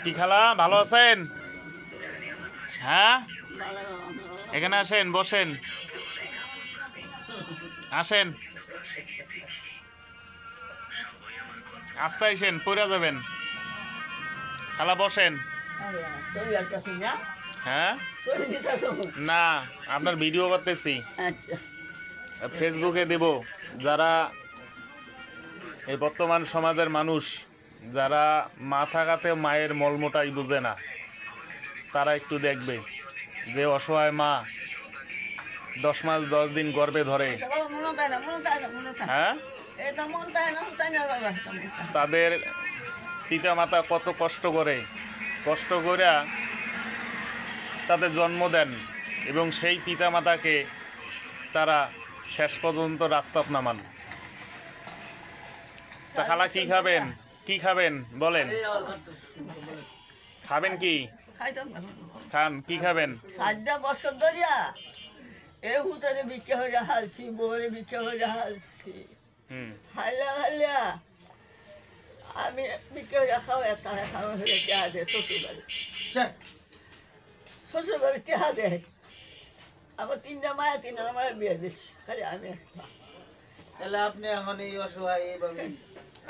কি খালা ভালো আছেন? হ্যাঁ, এখানে আসেন, বসেন, আসেন, আস্তে আসেন, পড়ে যাবেন। খালা বসেন। হ্যাঁ, না, আপনার ভিডিও করতেছি, ফেসবুকে দেব। যারা এই বর্তমান সমাজের মানুষ, যারা মা থাকাতে মায়ের মলমটাই বুঝে না, তারা একটু দেখবে যে অসহায় মা 10 মাস 10 দিন গর্ভে ধরে, হ্যাঁ, তাদের পিতা মাতা কত কষ্ট করে তাদের জন্ম দেন এবং সেই পিতা মাতাকে তারা শেষ পর্যন্ত রাস্তাত নামান। তা খালা কি খাবেন বলেন? খাবেন কি? খান, কি খাবেন? 4 বছর ধরিয়া এই হুতরে বিক্রি হয়ে হালছি, বউরে বিক্রি হয়ে হালছি, হাইলা আমি বিক্রি হয়ে খাওয়া তারা খাওয়া হলে টেহা দেয় শ্বশুর বাড়ি টেহা দেয়। আমার 3টা মায়ের বিয়ে দিচ্ছি, খালি আমি একটা। তাহলে আপনি এখন এই অসহায় এইভাবে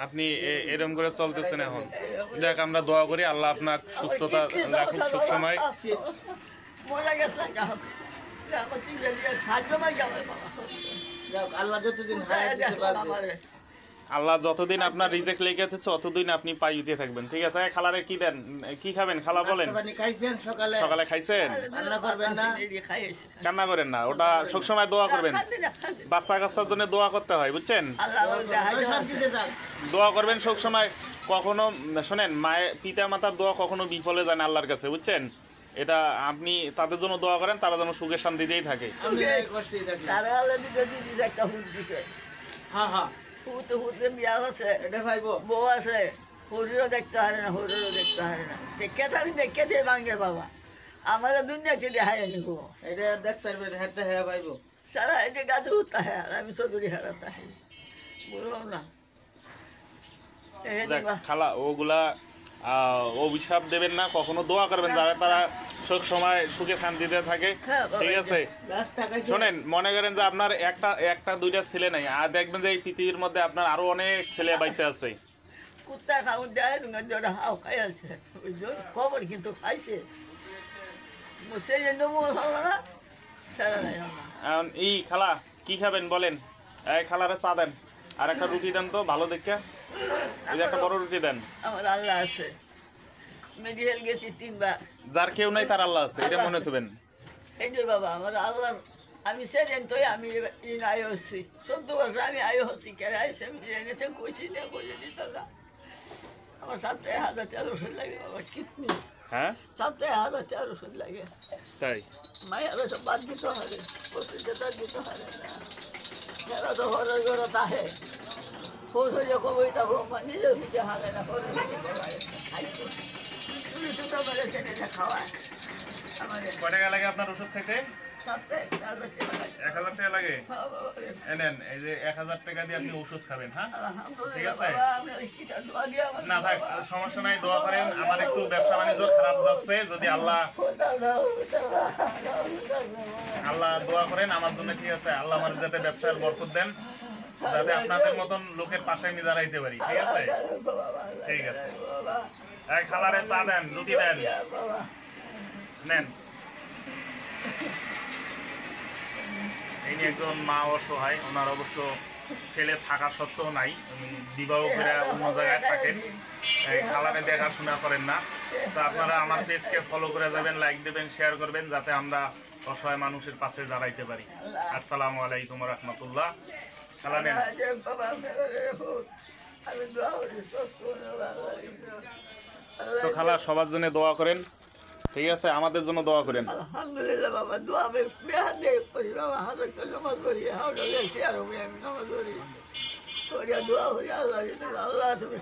আপনি এরকম করে চলতেছেন এখন। দেখ, আমরা দোয়া করি আল্লাহ আপনার সুস্থতা রাখুক সবসময়। মজা গেছে আমার 3টা দিয়ে সাহায্য মাই যাবে বাবা। আল্লাহ যতদিন হায়াত দিতে পারবে, আল্লাহ যতদিন আপনার রিজেক্ট লেগেছে ততদিন আপনি পাইতে থাকবেন। ঠিক আছে? খালারে কি দেন, কি খাবেন খালা বলেন? খাইছেন সকালে খাইছেন? রান্না করবেন না, কান্না করেন না, ওটা সবসময় দোয়া করবেন। বাচ্চা কাচ্চার জন্য দোয়া করতে হয়, বুঝছেন? দোয়া করবেন সবসময়। কখনো শোনেন, মায়ের পিতা মাতার দোয়া কখনো বিফলে যায় না আল্লাহর কাছে, বুঝছেন? এটা আপনি তাদের জন্য দোয়া করেন, তারা যেন সুখে শান্তিতেই থাকে। বিয়া হচ্ছে, বউ আছে, হুজুরও দেখতে পারে না, হুজুরও দেখতে পারে না। দেখে ভাঙে বাবা, আমাদের দুনিয়াতে দেখায় নিব। এটা দেখতে পারবেন, হেঁটে হ্যাঁ ভাইব সারা এদিকে গাছে উঠতে হয়, আর আমি চৌধুরী হারাতে হয়, বললাম না। খালা ওগুলা অভিশাপ দেবেন না, কখনো দোয়া করবেন যারা তারা সব সময় সুখে শান্তিতে থাকে। ঠিক আছে? শোনেন, মনে করেন যে আপনার একটা 2টা ছেলে নাই, আর দেখবেন যে এই পৃথিবীর মধ্যে আপনার আরো অনেক ছেলে বাইসে আছে। কুত্তা খাওয়া দেয় হাও খাই আছে, খবর কিন্তু খাইছে সেই জন্য হলো না। এই খালা কি খাবেন বলেন? এই খালারে চা দেন, আর একটা রুটি দেন তো ভালো দেখে, একটা বড় রুটি দেন। আমার আল্লাহ আছে, মেডিকেল গেছি 3বার। যার কেউ নাই তার আল্লাহ আছে, এটা মনে থাকবেন। এই যে বাবা আমার আল্লাহ, আমি সেদিন তো আমি আয় হচ্ছি 14 বছর আমি আয় হচ্ছি, কেন আইসি আমি জেনেছে কইছি না, কইলে দিত না। আমার সপ্তাহে 1400 লাগে বাবা, কিডনি। হ্যাঁ, সপ্তাহে 1400 লাগে। তাই মায়ের সব বাদ দিতে হবে, প্রতিটা দিতে হবে না। যারা তো ঘরের ঘরে তাহে ফোন হয়ে কবই তা নিজের ভিতরে হালে না, করে খাওয়ায়। কয় টাকা লাগে আপনার ওষুধ খাইতে? 1000 টাকা লাগে। এনেন, এই যে 1000 টাকা দিয়ে আপনি ওষুধ খাবেন। হ্যাঁ, ঠিক আছে? না থাক, সমস্যা নাই, দোয়া করেন। আমার একটু ব্যবসা বাণিজ্য খারাপ যাচ্ছে, যদি আল্লাহ দোয়া করেন আমার জন্য। ঠিক আছে? আল্লাহ আমার যাতে ব্যবসার বরকত দেন, যাতে আপনাদের মতন লোকের পাশে আমি দাঁড়াইতে পারি। ঠিক আছে? ঠিক আছে। এক খালারে চা দেন, রুটি দেন, নেন। ইনি একজন মা অসহায়, ওনার অবশ্য ছেলে থাকা সত্ত্বেও নাই, উনি বিবাহ করে অন্য জায়গায় থাকেন, খালারে দেখাশোনা করেন না। তো আপনারা আমার পেজকে ফলো করে যাবেন, লাইক দেবেন, শেয়ার করবেন, যাতে আমরা অসহায় মানুষের পাশে দাঁড়াইতে পারি। আসসালামু আলাইকুম রহমতুল্লাহ। খালা নেন। তো খালা সবার জন্য দোয়া করেন। ঠিক আছে? আমাদের জন্য দোয়া করেন। আলহামদুলিল্লাহ বাবা, দোয়া আমি বেহাত দিয়ে করি বাবা, হাজার নামাজ করি, হাওড়া লেগেছি আর আমি নামাজ করি, দোয়া করি। আল্লাহ তুমি